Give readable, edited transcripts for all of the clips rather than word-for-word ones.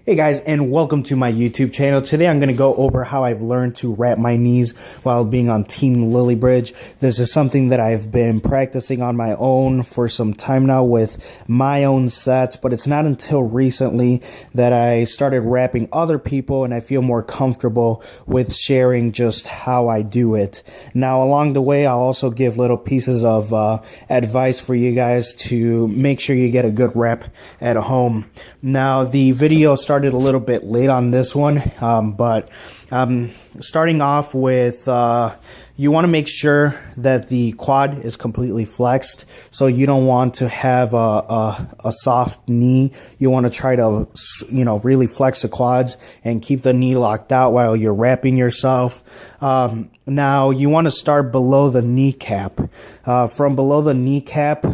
Hey guys, and welcome to my YouTube channel. Today I'm going to go over how I've learned to wrap my knees while being on Team Lilliebridge. This is something that I've been practicing on my own for some time now with my own sets, but it's not until recently that I started wrapping other people and I feel more comfortable with sharing just how I do it. Now along the way, I'll also give little pieces of advice for you guys to make sure you get a good wrap at home. Now the video started a little bit late on this one, but starting off with you want to make sure that the quad is completely flexed. So you don't want to have a soft knee. You want to try to, really flex the quads and keep the knee locked out while you're wrapping yourself. Now you want to start below the kneecap. From below the kneecap,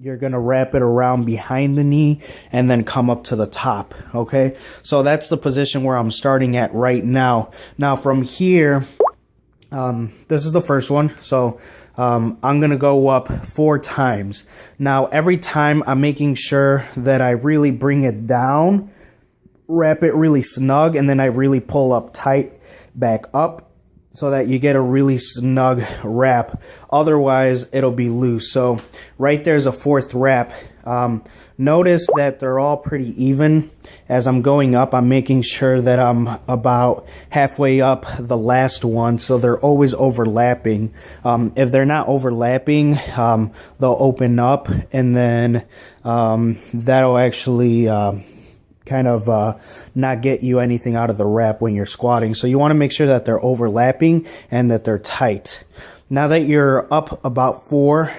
you're going to wrap it around behind the knee and then come up to the top. Okay. So that's the position where I'm starting at right now. Now from here, this is the first one. So I'm going to go up 4 times. Now, every time I'm making sure that I really bring it down, wrap it really snug, and then I really pull up tight back up so that you get a really snug wrap. Otherwise, it'll be loose. So right there's a 4th wrap. Notice that they're all pretty even. As I'm going up, I'm making sure that I'm about halfway up the last one, so they're always overlapping. If they're not overlapping, they'll open up, and then that'll actually kind of not get you anything out of the wrap when you're squatting. So you want to make sure that they're overlapping and that they're tight. Now that you're up about 4,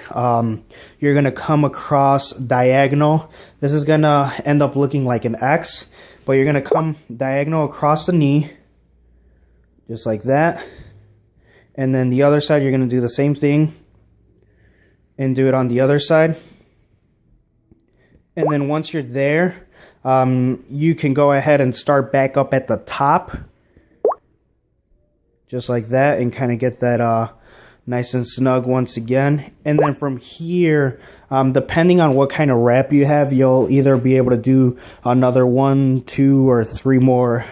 you're going to come across diagonal. This is going to end up looking like an X, but you're going to come diagonal across the knee, just like that. And then the other side, you're going to do the same thing and do it on the other side. And then once you're there, you can go ahead and start back up at the top, just like that, and kind of get that nice and snug once again. And then from here, depending on what kind of wrap you have, you'll either be able to do another 1, 2, or 3 more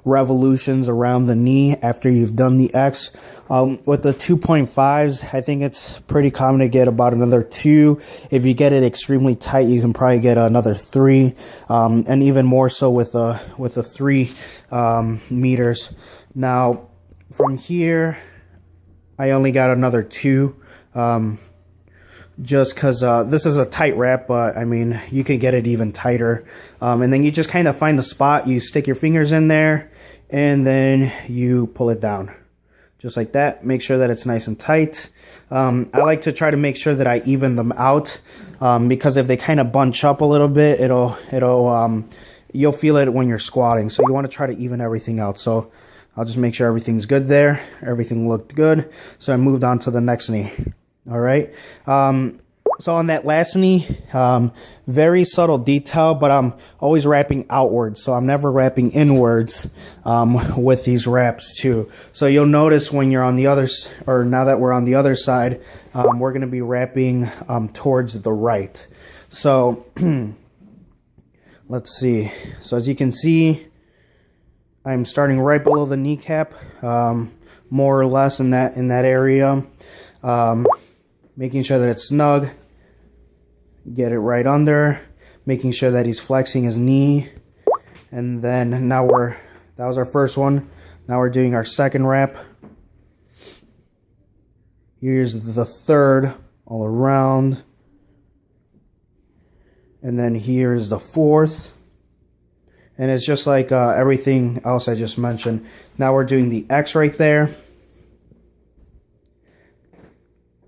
revolutions around the knee after you've done the X. With the 2.5s, I think it's pretty common to get about another 2. If you get it extremely tight, you can probably get another 3, and even more so with the 3 meters. Now from here, I only got another 2, just because this is a tight wrap, but I mean, you can get it even tighter. And then you just kind of find the spot, you stick your fingers in there, and then you pull it down. Just like that. Make sure that it's nice and tight. I like to try to make sure that I even them out, because if they kind of bunch up a little bit, you'll feel it when you're squatting. So you want to try to even everything out. So I'll just make sure everything's good there. Everything looked good. So I moved on to the next knee. All right. So on that last knee, very subtle detail, but I'm always wrapping outwards. So I'm never wrapping inwards with these wraps too. So you'll notice when you're on the other, or now that we're on the other side, we're going to be wrapping towards the right. So let's see. So as you can see, I'm starting right below the kneecap, more or less in that area, making sure that it's snug. Get it right under, making sure that he's flexing his knee, and then that was our first one. Now we're doing our second wrap. Here's the 3rd all around, and then here's the 4th. And it's just like everything else I just mentioned. Now we're doing the X right there.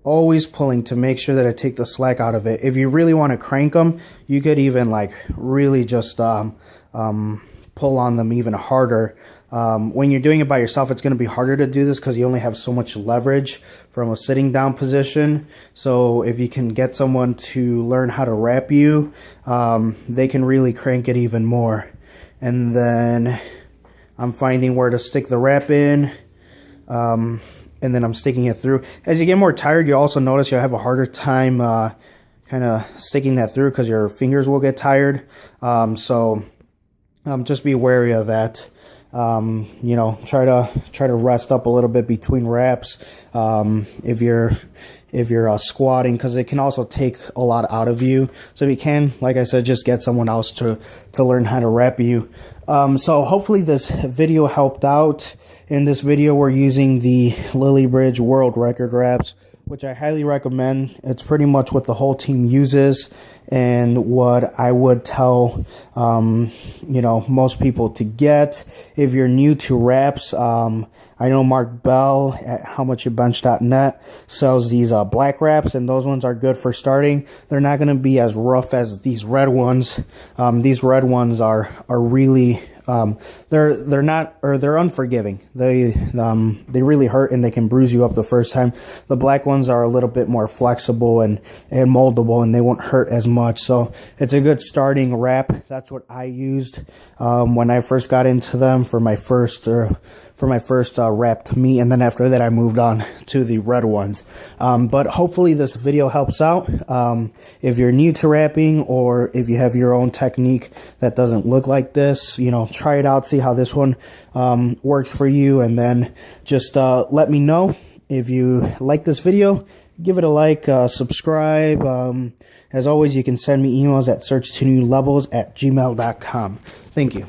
Always pulling to make sure that I take the slack out of it. If you really want to crank them, you could even like really just pull on them even harder. When you're doing it by yourself, it's going to be harder to do this because you only have so much leverage from a sitting down position. So if you can get someone to learn how to wrap you, they can really crank it even more. And then I'm finding where to stick the wrap in, and then I'm sticking it through. As you get more tired, you'll also notice you'll have a harder time kind of sticking that through because your fingers will get tired. So just be wary of that. You know, try to rest up a little bit between reps, if you're squatting, because it can also take a lot out of you. So if you can, like I said, just get someone else to learn how to rep you. So hopefully this video helped out. In this video, we're using the Lilliebridge world record reps, which I highly recommend. It's pretty much what the whole team uses and what I would tell, you know, most people to get. If you're new to reps, I know Mark Bell at howmuchyoubench.net sells these black wraps, and those ones are good for starting. They're not going to be as rough as these red ones. These red ones are really they're unforgiving. They really hurt, and they can bruise you up the first time. The black ones are a little bit more flexible and moldable, and they won't hurt as much. So it's a good starting wrap. That's what I used when I first got into them for my first wrapped meet, and then after that I moved on to the red ones. But hopefully this video helps out. If you're new to wrapping, or if you have your own technique that doesn't look like this, you know, try it out, see how this one works for you, and then just let me know. If you like this video, give it a like, subscribe. As always, you can send me emails at searchtoniewlevels@gmail.com. Thank you.